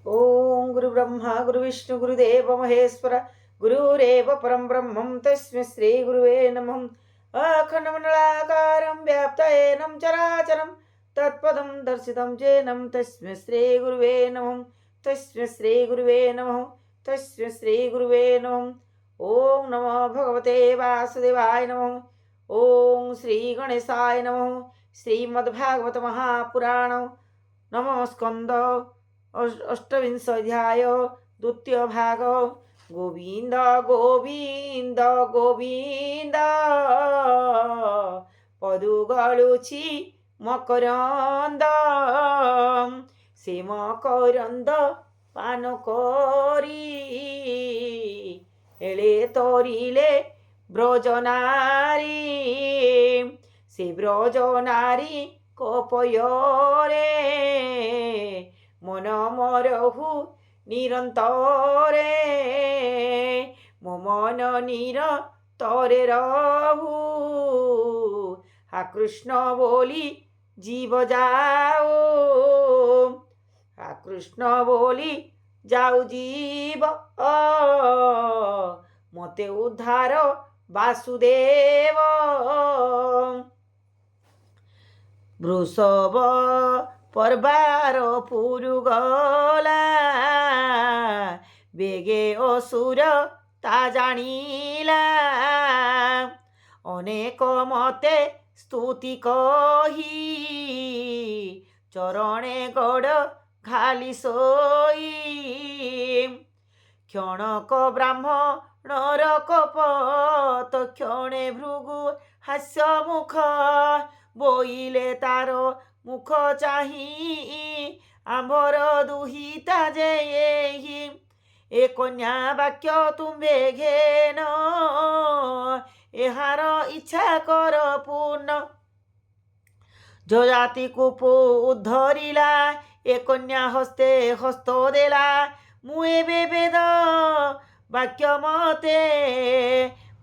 ओम गुरु ब्रह्मा गुरु विष्णु गुरुदेव महेश्वर गुरुरेव परम ब्रह्मं तस्मै श्री गुरुवे नमः। अखंडमंडलाकारं व्याप्तयेनं चराचरं तत्पदं दर्शितं चेनं तस्मै श्री गुरुवे नमः। तस्मै श्री गुरुवे नमः। तस्मै श्री गुरुवे नमः। ओम नमो भगवते वासुदेवाय नमः। ओम श्री गणेशाय नमः। श्रीमद्भागवत महापुराण नमः स्कंद अष्टविंश अध्याय द्वितीय भाग। गोविंद गोविंद गोविंद पदु गलुछि मकरंद से मकरंद पान करी एले तोरिले ब्रजनारी से ब्रजनारी कपयोरे मन मरहु निरंतरे मो मन निरंतरे रहु। हा कृष्ण बोली जीव जाओ, हा कृष्ण बोली जाऊ जीव मते उद्धार वासुदेव। वृषभ पर्बार पुरु गला बेगे असुर ता जानिला अनेक मते स्तुति कही चरणे गड़ घाली सोई क्षणक ब्राह्मणर कपत क्षणे भृगु हास्य मुख बोइले तार मुख चाही आम्भर दुहिता जे ए कन्या वाक्य तुम्बे घेन एहार इच्छा कर पूर्ण जजाति कुपु उद्धरिला ए कन्या हस्ते हस्त देला मु एबे वेद वाक्य मते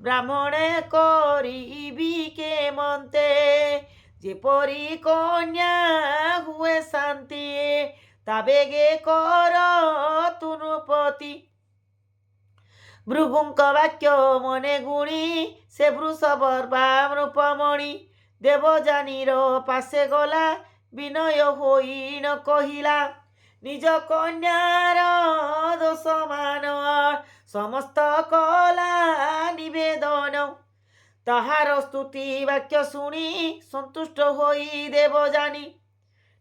ब्राह्मणे करिबी के मन्ते जेपरी कन्या हुए शांति ताबेगे कर तुनुपति। भृगुंक वाक्य मने गुणी से वृषभर्वा रूपमणि देवजानीर पासे गला विनय होई न कहिला निज कन्यार दोष मान समस्त कला निवेदन। ताहार स्तुति वाक्य शुणी संतुष्ट होई देवजानी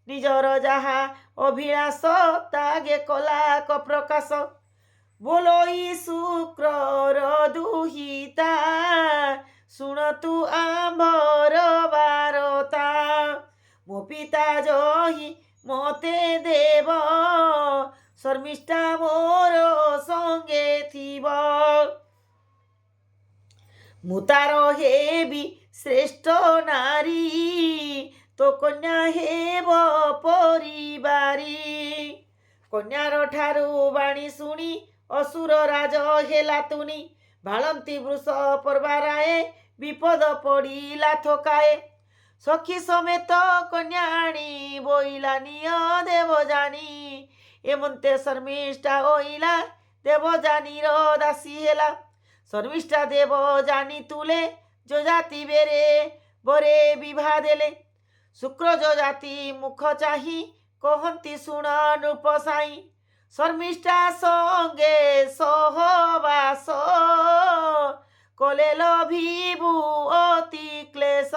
निजर जहा अभिलाष तागे कलाक प्रकाश। बोलोई शुक्रर दुहिता शुणतु आम्भर बारता मो पिता जही मते देव शर्मिष्ठा मोर संगे थिब मुतार हेबी श्रेष्ठ नारी तो कन्या हेब परिबारी। कन्यार ठारू बाणी शुणी असुर राज हेला तुनी भालंती वृष पर्वाराए विपद पड़िला थकाए। सखी समेत कन्याणी बोइला निय देवजानी एमंते शर्मिष्ठा होइला देवजानीर दासी हेला। शर्मिष्ठा देवजानी तुले जजाति बेरे बरे विभा देले शुक्र जजाति मुख चाही कहंती शुण नृप साई शर्मिष्ठा संगे सहवास कले लभिबु अति क्लेश।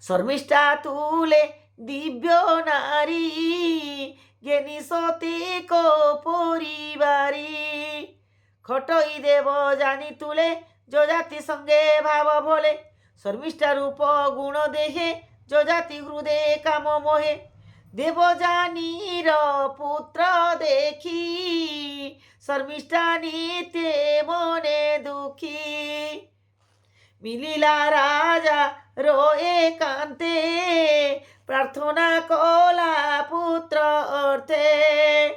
शर्मिष्ठा तुले दिव्य नारी ज्ञानी सती को परिवारी खटई देव जानी तुले जजाति संगे भाव भोले। शर्मिष्ठा रूप गुण देहे जजाति हृदय काम मोहे देवजानीर पुत्र देखी शर्मिष्ठा नित्य मने दुखी। मिलिला राजा रो एकांते प्रार्थना कला पुत्र अर्थे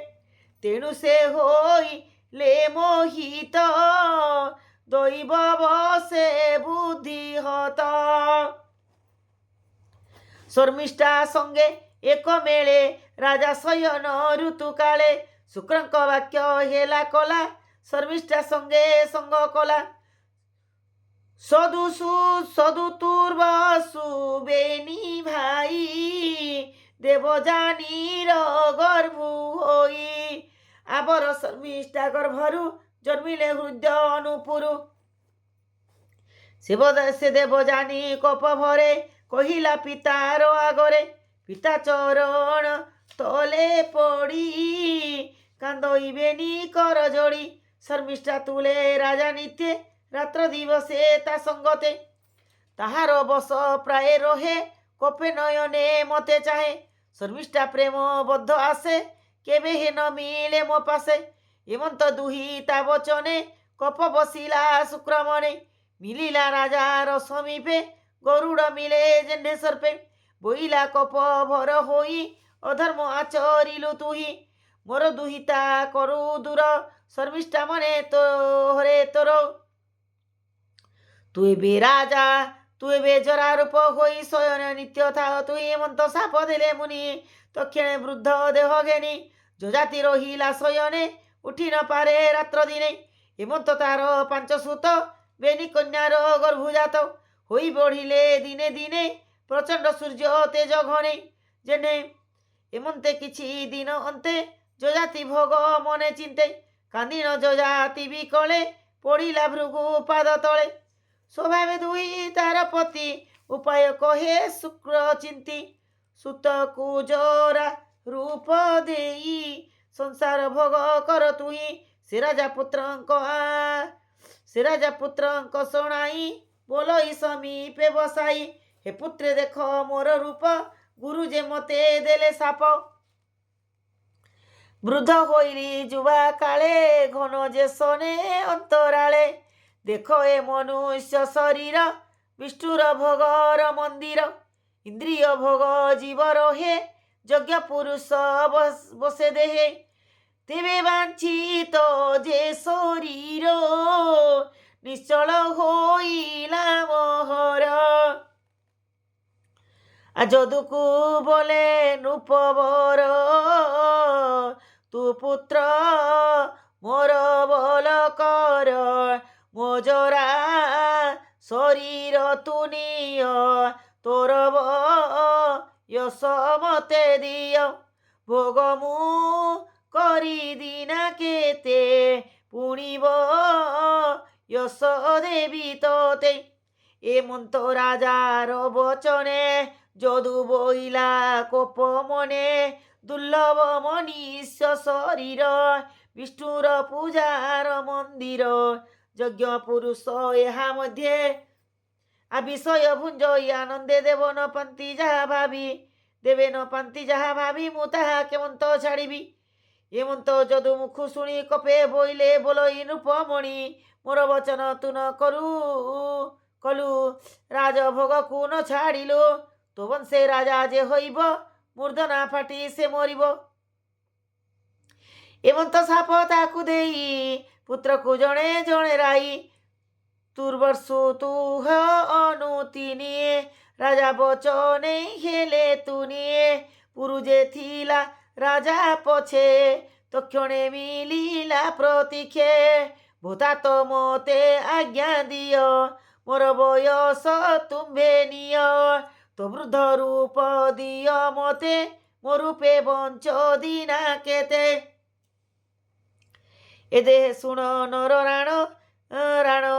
तेणु से होई ले मोहित दैव बसे बुद्धि हत। शर्मिष्ठा संगे ଏକ ମେଳେ ରାଜା ଶୟନ ଋତୁ କାଳେ ଶୁକ୍ରଙ୍କ ବାକ୍ୟ ହେଲା କଲା ଶର୍ମିଷ୍ଠା ସଙ୍ଗେ ସଙ୍ଗ କଲା ସଦୁ ତୁର୍ବାସୁ ବେନି ଭାଇ ଦେବଯାନୀର ଗର୍ଭ ହୋଇ ଆବର ଶର୍ମିଷ୍ଠା ଗର୍ଭରୁ ଜନ୍ମିଲେ ହୃଦୟ ଅନୁପୁରୁ ସେ ଦେବଯାନୀ କୋପ ଭରେ କହିଲା ପିତାର ଆଗରେ ପିତା ଚରଣ ତଳେ ପଡ଼ି କାନ୍ଦଇବେନି କର ଯୋଡ଼ି ଶର୍ମିଷ୍ଠା ତୁଲେ ରାଜା ନିତ୍ୟ ରାତ୍ର ଦିବସେ ତା ସଙ୍ଗତେ ତାହାର ବସ ପ୍ରାୟ ରହେ କୋପେ ନୟନେ ମତେ ଚାହେଁ ଶର୍ମିଷ୍ଠା ପ୍ରେମ ବଦ୍ଧ ଆସେ କେବେ ହେ ନ ମିଳେ ମୋ ପାଶେ ଏମନ୍ତ ଦୁହି ତା ବଚନେ କୋପ ବସିଲା ଶୁକ୍ରମନେ ମିଳିଲା ରାଜାର ସମୀପେ ଗରୁଡ଼ ମିଳେ ଯେହ୍ନେ ସର୍ପେ ବୋଇଲା କୋପ ଭର ହୋଇ ଅଧର୍ମ ଆଚରିଲୁ ତୁହି ମୋର ଦୁହିତା କରୁ ଦୂର ଶର୍ମିଷ୍ଠା ମନେ ତୋହରେ ତୋର ତୁ ଏବେ ରାଜା ତୁ ଏବେ ଜରା ରୂପ ହୋଇ ଶୟନ ନିତ୍ୟ ଥାଅ ତୁହି ଏମନ୍ତ ସାପ ଦେଲେ ମୁନି ତକ୍ଷଣେ ବୃଦ୍ଧ ଦେହ ଘେନି ଯଜାତି ରହିଲା ଶୟନେ ଉଠି ନ ପାରେ ରାତ୍ର ଦିନେ ଏମନ୍ତ ତାର ପାଞ୍ଚ ସୁତ ବେନି କନ୍ୟାର ଗର୍ଭଜାତ ହୋଇ ବଢ଼ିଲେ ଦିନେ ଦିନେ ପ୍ରଚଣ୍ଡ ସୂର୍ଯ୍ୟ ତେଜ ଘନେ ଯେନେ ଏମନ୍ତେ କିଛି ଦିନ ଅନ୍ତେ ଯଜାତି ଭୋଗ ମନେ ଚିନ୍ତେ କାନ୍ଦିନ ଯଜାତି ବିକଳେ ପଡ଼ିଲା ଭୃଗୁ ପାଦ ତଳେ ସ୍ୱଭାବେ ଦୁଇ ତାର ପତି ଉପାୟ କହେ ଶୁକ୍ର ଚିନ୍ତି ସୁତକୁ ଜରା ରୂପ ଦେଇ ସଂସାର ଭୋଗ କର ତୁହି ସେ ରାଜା ପୁତ୍ରଙ୍କ ଶୁଣାଇ ବୋଲଇ ସମୀପେ ବସାଇ ହେ ପୁତ୍ରେ ଦେଖ ମୋର ରୂପ ଗୁରୁ ଯେ ମତେ ଦେଲେ ସାପ ବୃଦ୍ଧ ହୋଇଲି ଯୁବା କାଳେ ଘନ ଯେ ସନେ ଅନ୍ତରାଳେ ଦେଖ ଏ ମନୁଷ୍ୟ ଶରୀର ବିଷ୍ଣୁର ଭୋଗର ମନ୍ଦିର ଇନ୍ଦ୍ରିୟ ଭୋଗ ଜୀବ ରହେ ଯଜ୍ଞ ପୁରୁଷ ବସେ ଦେହେ ତେବେ ବାଞ୍ଛିତ ଯେ ଶରୀର ନିଶ୍ଚଳ ହୋଇଲା ମୋହର ଯଦୁକୁ ବୋଲେ ନୃପବର ତୁ ପୁତ୍ର ମୋର ବଲ କର ମୋ ଜରା ଶରୀର ତୁ ନିଅ ତୋର ଯଶ ମତେ ଦିଅ ଭୋଗ ମୁଁ କରିଦିନା କେତେ ପୁଣିବ ଯଶ ଦେବି ତୋତେ ଏମନ୍ତ ରାଜାର ବଚନେ ଯଦୁ ବୋଇଲା କୋପ ମନେ ଦୁର୍ଲଭ ମନୀଷ ଶରୀର ବିଷ୍ଣୁର ପୂଜାର ମନ୍ଦିର ଯଜ୍ଞ ପୁରୁଷ ଏହା ମଧ୍ୟ ବିଷୟ ଭୁଞ୍ଜଇ ଆନନ୍ଦେ ଦେବ ନ ପାନ୍ତି ଯାହା ଭାବି ଦେବେ ନ ପାନ୍ତି ଯାହା ଭାବି ମୁଁ ତାହା କେମନ୍ତ ଛାଡ଼ିବି ଏମନ୍ତ ଯଦୁ ମୁଖୁ ଶୁଣି କପେ ବୋଇଲେ ବୋଲଇ ନୃପମଣି ମୋର ବଚନ ତୁ ନ କଲୁ ରାଜଭୋଗକୁ ନ ଛାଡ଼ିଲୁ ତୋ ବଂଶେ ରାଜା ଯେ ହୋଇବ ମୂର୍ଧନା ଫାଟି ସେ ମରିବ ଏମନ୍ତ ସାପ ତାକୁ ଦେଇ ପୁତ୍ରକୁ ଜଣେ ଜଣେ ରାଇ ତୁର୍ବର୍ଷୁ ତୁହ ଅନୁତି ନିଏ ରାଜା ବଚନେ ହେଲେ ତୁ ନିଏ ପୁରୁ ଯେ ଥିଲା ରାଜା ପଛେ ତକ୍ଷଣେ ମିଳିଲା ପ୍ରତୀକ୍ଷେ ଭୂତା ତ ମତେ ଆଜ୍ଞା ଦିଅ ମୋର ବୟସ ତୁମ୍ଭେ ନିଅ ତ ବୃଦ୍ଧ ରୂପ ଦିଅ ମତେ ମୋ ରୂପେ ବଞ୍ଚ ଦିନା କେତେ ଏ ଦେହ ଶୁଣ ନର ରାଣ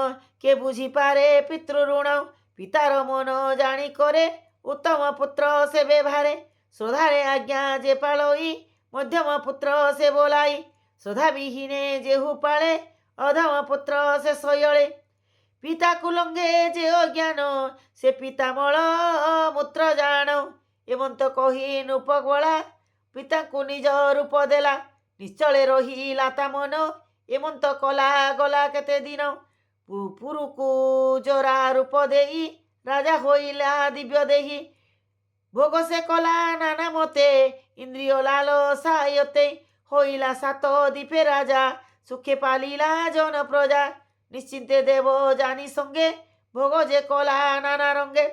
କେ ବୁଝିପାରେ ପିତୃଋଣ ପିତାର ମନ ଜାଣି କରେ ଉତ୍ତମ ପୁତ୍ର ସେ ବ୍ୟବହାରେ ଶ୍ରଦ୍ଧାରେ ଆଜ୍ଞା ଯେ ପାଳଇ ମଧ୍ୟମ ପୁତ୍ର ସେ ବୋଲାଇ ଶ୍ରଦ୍ଧା ବିହୀନେ ଯେହୁ ପାଳେ ଅଧମ ପୁତ୍ର ସେ ଶୟଳେ ପିତାକୁ ଲଙ୍ଘେ ଯେ ଅଜ୍ଞାନ ସେ ପିତାମଳ ମୂତ୍ର ଜାଣ ଏମନ୍ତ କହି ନୃପଗଳା ପିତାଙ୍କୁ ନିଜ ରୂପ ଦେଲା ନିଶ୍ଚଳେ ରହିଲା ତା ମନ ଏମନ୍ତ କଲା ଗଲା କେତେ ଦିନ ପୁରୁକୁ ଜରା ରୂପ ଦେଇ ରାଜା ହୋଇଲା ଦିବ୍ୟ ଦେହି ଭୋଗ ସେ କଲା ନାନା ମତେ ଇନ୍ଦ୍ରିୟ ଲାଲସାୟତେ ହୋଇଲା ସାତ ଦୀପେ ରାଜା ସୁଖେ ପାଲିଲା জন ପ୍ରଜା ନିଶ୍ଚିନ୍ତେ ଦେବ ଜାନି ସଙ୍ଗେ ଭୋଗ ଯେ କଲା ନାନା ରଙ୍ଗେ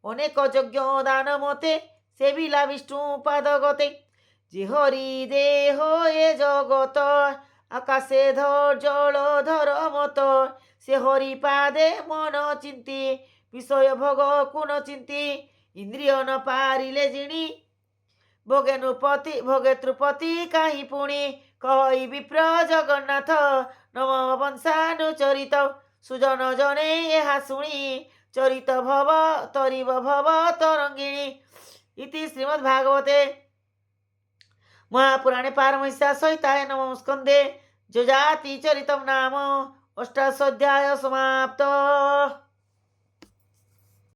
ଅନେକ ଯଜ୍ଞ ଦାନ ମତେ সেবিলা বিষ্ণু পাদগতে। যে হরি দেহ এ জগত, আকাশে ধর জল ধর মত। সে হরি পাদে মন চিন্তি, বিষয় ভোগ কোন চিন্তি। ইন্দ্রিয় ন পারিলে জিণি, ভোগে ত্রুপতি কাহি পুଣି। কই বিপ্র জগন্নাথ, নম বংশানুচরিত। সুজন জনে ଏହା শুনি, চরিত ভব তরিব ভব তরঙ্গিণী। ইতি শ্রীমদ্ভাগবতে মহাপুরাণে পারমহংস্যা সহিতায় নবম স্কন্ধে যজাতি চরিতম নাম অষ্টাদশোऽধ্যায়ः समाप्तः।